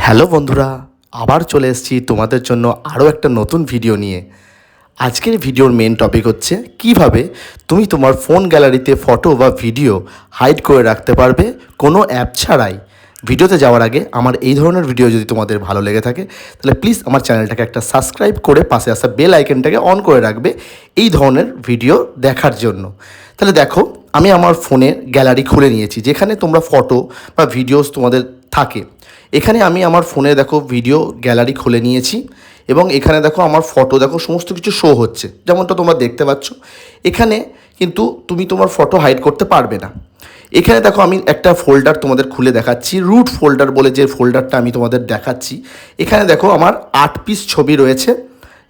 Hello বন্ধুরা, আবার চলে এসেছি তোমাদের জন্য আরও একটা নতুন ভিডিও নিয়ে। আজকের ভিডিওর মেন টপিক হচ্ছে কিভাবে তুমি তোমার ফোন গ্যালারিতে ফটো বা ভিডিও হাইড করে রাখতে পারবে কোনো অ্যাপ ছাড়াই। ভিডিওতে যাওয়ার আগে আমার এই ধরনের ভিডিও যদি তোমাদের ভালো লেগে থাকে তাহলে প্লিজ আমার চ্যানেলটাকে একটা সাবস্ক্রাইব করে পাশে আসা বেল আইকনটাকে অন করে রাখবে এই ধরনের ভিডিও দেখার জন্য। তাহলে দেখো, আমি আমার ফোনের গ্যালারি খুলে নিয়েছি, যেখানে তোমরা ফটো বা ভিডিওস তোমাদের থাকে। এখানে আমি আমার ফোনে দেখো ভিডিও গ্যালারি খুলে নিয়েছি এবং এখানে দেখো আমার ফটো দেখো সমস্ত কিছু শো হচ্ছে, যেমনটা তোমরা দেখতে পাচ্ছ। এখানে কিন্তু তুমি তোমার ফটো হাইড করতে পারবে না। এখানে দেখো আমি একটা ফোল্ডার তোমাদের খুলে দেখাচ্ছি, রুট ফোল্ডার বলে যে ফোল্ডারটা আমি তোমাদের দেখাচ্ছি। এখানে দেখো আমার 8 পিস ছবি রয়েছে,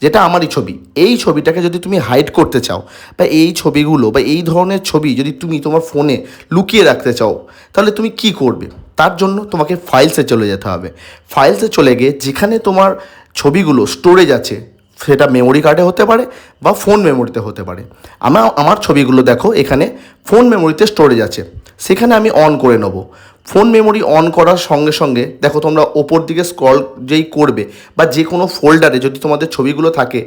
যেটা আমারই ছবি। এই ছবিটাকে যদি তুমি হাইড করতে চাও বা এই ছবিগুলো বা এই ধরনের ছবি যদি তুমি তোমার ফোনে লুকিয়ে রাখতে চাও, তাহলে তুমি কি করবে? তার জন্য তোমাকে ফাইলসে চলে যেতে হবে। ফাইলসে চলে গিয়ে যেখানে তোমার ছবিগুলো স্টোরেজ আছে, সেটা মেমোরি কার্ডে হতে পারে বা ফোন মেমোরিতে হতে পারে। আমার ছবিগুলো দেখো এখানে ফোন মেমোরিতে স্টোরেজ আছে, সেখানে আমি অন করে নেব। ফোন মেমোরি অন করার সঙ্গে সঙ্গে দেখো তোমরা ওপর দিকে স্ক্রল যেই করবে বা যে কোনো ফোল্ডারে যদি তোমাদের ছবিগুলো থাকে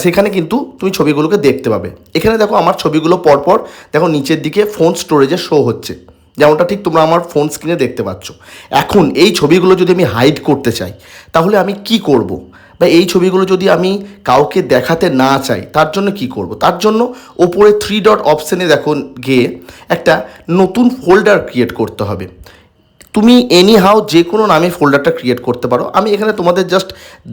সেখানে কিন্তু তুমি ছবিগুলোকে দেখতে পাবে। এখানে দেখো আমার ছবিগুলো পরপর দেখো নিচের দিকে ফোন স্টোরেজে শো হচ্ছে, যেমনটা ঠিক তোমরা আমার ফোন স্ক্রিনে দেখতে পাচ্ছ। এখন এই ছবিগুলো যদি আমি হাইড করতে চাই তাহলে আমি কি করব? বা এই ছবিগুলো যদি আমি কাউকে দেখাতে না চাই তার জন্য কি করব? তার জন্য ওপরে 3 ডট অপশানে দেখো গিয়ে একটা নতুন ফোল্ডার ক্রিয়েট করতে হবে। তুমি এনি হাউ যে কোনো নামে ফোল্ডারটা ক্রিয়েট করতে পারো। আমি এখানে তোমাদের জাস্ট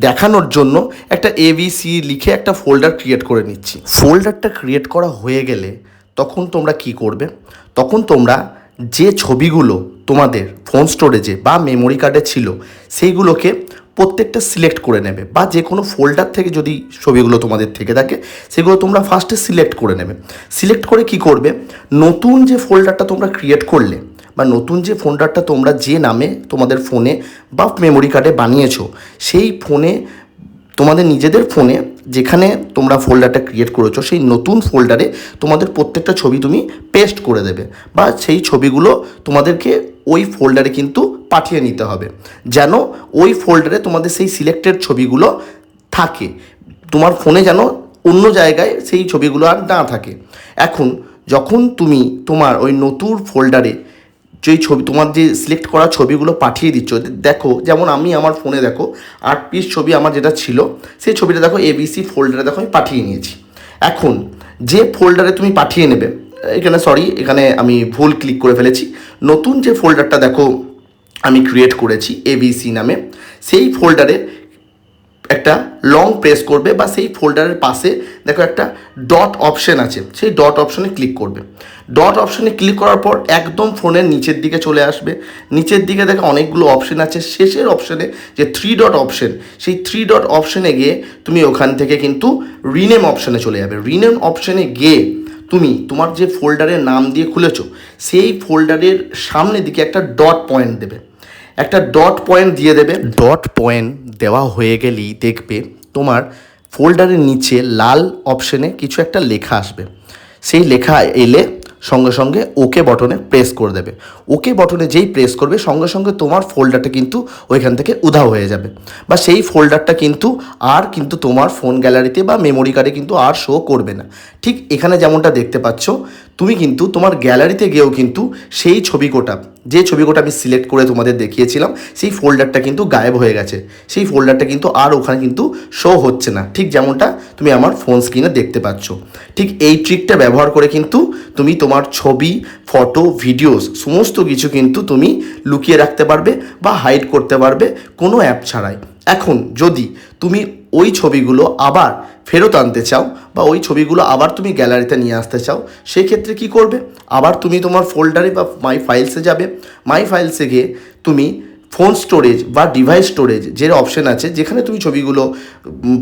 দেখানোর জন্য একটা ABC লিখে একটা ফোল্ডার ক্রিয়েট করে নিচ্ছি। ফোল্ডারটা ক্রিয়েট করা হয়ে গেলে তখন তোমরা কি করবে? তখন তোমরা যে ছবিগুলো তোমাদের ফোন স্টোরেজে বা মেমোরি কার্ডে ছিল সেইগুলোকে প্রত্যেকটা সিলেক্ট করে নেবে, বা যে কোনো ফোল্ডার থেকে যদি ছবিগুলো তোমাদের থেকে থাকে সেগুলো তোমরা ফার্স্টে সিলেক্ট করে নেবে। সিলেক্ট করে কি করবে? নতুন যে ফোল্ডারটা তোমরা ক্রিয়েট করলে বা নতুন যে ফোল্ডারটা তোমরা যে নামে তোমাদের ফোনে বা মেমোরি কার্ডে বানিয়েছো, সেই ফোনে তোমাদের নিজেদের ফোনে যেখানে তোমরা ফোল্ডারটা ক্রিয়েট করেছো সেই নতুন ফোল্ডারে তোমাদের প্রত্যেকটা ছবি তুমি পেস্ট করে দেবে, বা সেই ছবিগুলো তোমাদেরকে ওই ফোল্ডারে কিন্তু পাঠিয়ে নিতে হবে, যেন ওই ফোল্ডারে তোমাদের সেই সিলেক্টেড ছবিগুলো থাকে। তোমার ফোনে যেন অন্য জায়গায় সেই ছবিগুলো আর না থাকে। এখন যখন তুমি তোমার ওই নতুন ফোল্ডারে যেই ছবি তোমার যে সিলেক্ট করা ছবিগুলো পাঠিয়ে দিচ্ছ, দেখো যেমন আমি আমার ফোনে দেখো 8 পিস ছবি আমার যেটা ছিল সেই ছবিটা দেখো ABC ফোল্ডারে দেখো আমি পাঠিয়ে নিয়েছি। এখন যে ফোল্ডারে তুমি পাঠিয়ে নেবে, এখানে আমি ভুল ক্লিক করে ফেলেছি। নতুন যে ফোল্ডারটা দেখো আমি ক্রিয়েট করেছি ABC নামে, সেই ফোল্ডারে একটা লং প্রেস করবে বা সেই ফোল্ডারের পাশে দেখো একটা ডট অপশান আছে, সেই ডট অপশানে ক্লিক করবে। ডট অপশানে ক্লিক করার পর একদম ফোনের নিচের দিকে চলে আসবে। নিচের দিকে দেখো অনেকগুলো অপশান আছে, শেষের অপশানে যে 3 ডট অপশান, সেই 3 ডট অপশানে গিয়ে তুমি ওখান থেকে কিন্তু রিনেম অপশানে চলে যাবে। রিনেম অপশানে গিয়ে তুমি তোমার যে ফোল্ডারের নাম দিয়ে খুলেছো সেই ফোল্ডারের সামনের দিকে একটা ডট পয়েন্ট দেবে, একটা ডট পয়েন্ট দিয়ে দেবে। ডট পয়েন্ট দেওয়া হয়ে গেলেই দেখবে তোমার ফোল্ডারের নিচে লাল অপশানে কিছু একটা লেখা আসবে। সেই লেখা এলে সঙ্গে সঙ্গে ওকে বটনে প্রেস করে দেবে। ওকে বটনে যেই প্রেস করবে সঙ্গে সঙ্গে তোমার ফোল্ডারটা কিন্তু ওইখান থেকে উধাও হয়ে যাবে, বা সেই ফোল্ডারটা কিন্তু তোমার ফোন গ্যালারিতে বা মেমোরি কার্ডে কিন্তু আর শো করবে না। ঠিক এখানে যেমনটা দেখতে পাচ্ছ, তুমি কিন্তু তোমার গ্যালারিতে গিয়েও কিন্তু সেই যে ছবিকোটা আমি সিলেক্ট করে তোমাদের দেখিয়েছিলাম সেই ফোল্ডারটা কিন্তু গায়েব হয়ে গেছে। সেই ফোল্ডারটা কিন্তু আর ওখানে কিন্তু শো হচ্ছে না, ঠিক যেমনটা তুমি আমার ফোন স্ক্রিনে দেখতে পাচ্ছ। ঠিক এই ট্রিকটা ব্যবহার করে কিন্তু তুমি তোমার ছবি, ফটো, ভিডিওস সমস্ত কিছু কিন্তু তুমি লুকিয়ে রাখতে পারবে বা হাইড করতে পারবে কোনো অ্যাপ ছাড়াই। এখন যদি তুমি ওই ছবিগুলো আবার ফেরত আনতে চাও বা ওই ছবিগুলো আবার তুমি গ্যালারিতে নিয়ে আসতে চাও, সেক্ষেত্রে কি করবে? আবার তুমি তোমার ফোল্ডারে বা মাই ফাইলসে যাবে। মাই ফাইলসে গিয়ে তুমি ফোন স্টোরেজ বা ডিভাইস স্টোরেজ যে অপশান আছে, যেখানে তুমি ছবিগুলো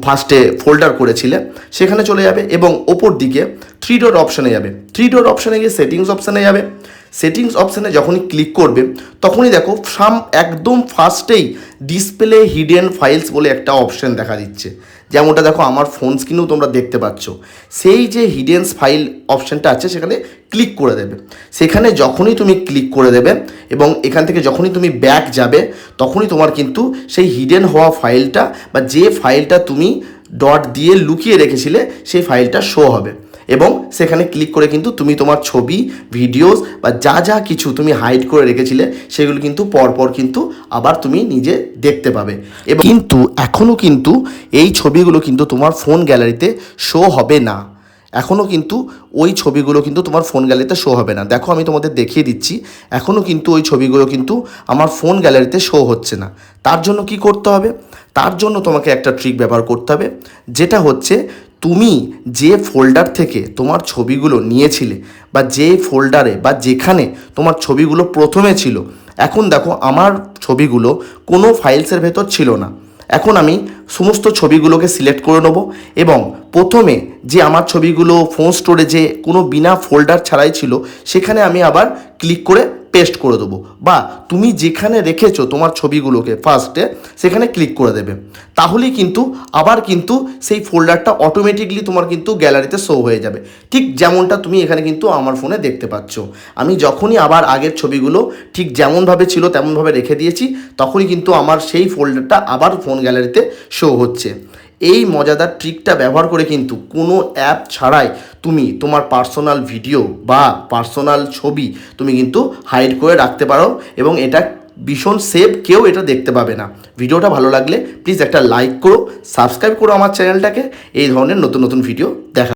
ফার্স্টে ফোল্ডার করেছিলে সেখানে চলে যাবে এবং ওপর দিকে 3 ডট অপশানে যাবে। 3 ডট অপশানে গিয়ে সেটিংস অপশানে যাবে। সেটিংস অপশানে যখনই ক্লিক করবে তখনই দেখো একদম ফার্স্টেই ডিসপ্লে হিডেন ফাইলস বলে একটা অপশান দেখা দিচ্ছে, যেমনটা দেখো আমার ফোন স্ক্রিনেও তোমরা দেখতে পাচ্ছ। সেই যে হিডেন্স ফাইল অপশানটা আছে সেখানে ক্লিক করে দেবে। সেখানে যখনই তুমি ক্লিক করে দেবে এবং এখান থেকে যখনই তুমি ব্যাক যাবে তখনই তোমার কিন্তু সেই হিডেন হওয়া ফাইলটা বা যে ফাইলটা তুমি ডট দিয়ে লুকিয়ে রেখেছিলে সেই ফাইলটা শো হবে এবং সেখানে ক্লিক করে কিন্তু তুমি তোমার ছবি, ভিডিওস বা যা যা কিছু তুমি হাইড করে রেখেছিলে সেগুলো কিন্তু পরপর কিন্তু আবার তুমি নিজে দেখতে পাবে। এবং কিন্তু এখনও কিন্তু এই ছবিগুলো কিন্তু তোমার ফোন গ্যালারিতে শো হবে না। এখনও কিন্তু ওই ছবিগুলো কিন্তু তোমার ফোন গ্যালারিতে শো হবে না। দেখো আমি তোমাদের দেখিয়ে দিচ্ছি, এখনও কিন্তু ওই ছবিগুলো কিন্তু আমার ফোন গ্যালারিতে শো হচ্ছে না। তার জন্য কি করতে হবে? তার জন্য তোমাকে একটা ট্রিক ব্যবহার করতে হবে, যেটা হচ্ছে তুমি যে ফোল্ডার থেকে তোমার ছবিগুলো নিয়েছিলে বা যে ফোল্ডারে বা যেখানে তোমার ছবিগুলো প্রথমে ছিল, এখন দেখো আমার ছবিগুলো কোনো ফাইলসের ভেতর ছিল না। এখন আমি সমস্ত ছবিগুলোকে সিলেক্ট করে নেব এবং প্রথমে যে আমার ছবিগুলো ফোন স্টোরেজে কোনো বিনা ফোল্ডার ছাড়াই ছিল সেখানে আমি আবার ক্লিক করে পেস্ট করে দেবো, বা তুমি যেখানে রেখেছো তোমার ছবিগুলোকে ফার্স্টে সেখানে ক্লিক করে দেবে। তাহলেই কিন্তু আবার কিন্তু সেই ফোল্ডারটা অটোমেটিকলি তোমার কিন্তু গ্যালারিতে শো হয়ে যাবে, ঠিক যেমনটা তুমি এখানে কিন্তু আমার ফোনে দেখতে পাচ্ছ। আমি যখনই আবার আগের ছবিগুলো ঠিক যেমনভাবে ছিল তেমনভাবে রেখে দিয়েছি তখনই কিন্তু আমার সেই ফোল্ডারটা আবার ফোন গ্যালারিতে শো হচ্ছে। এই মজাদার ট্রিকটা ব্যবহার করে কিন্তু কোনো অ্যাপ ছাড়াই তুমি তোমার পার্সোনাল ভিডিও বা পার্সোনাল ছবি তুমি কিন্তু হাইড করে রাখতে পারো এবং এটা ভীষণ সেফ, কেউ এটা দেখতে পাবে না। ভিডিওটা ভালো লাগলে প্লিজ একটা লাইক করো, সাবস্ক্রাইব করো আমার চ্যানেলটাকে এই ধরনের নতুন নতুন ভিডিও দেখা।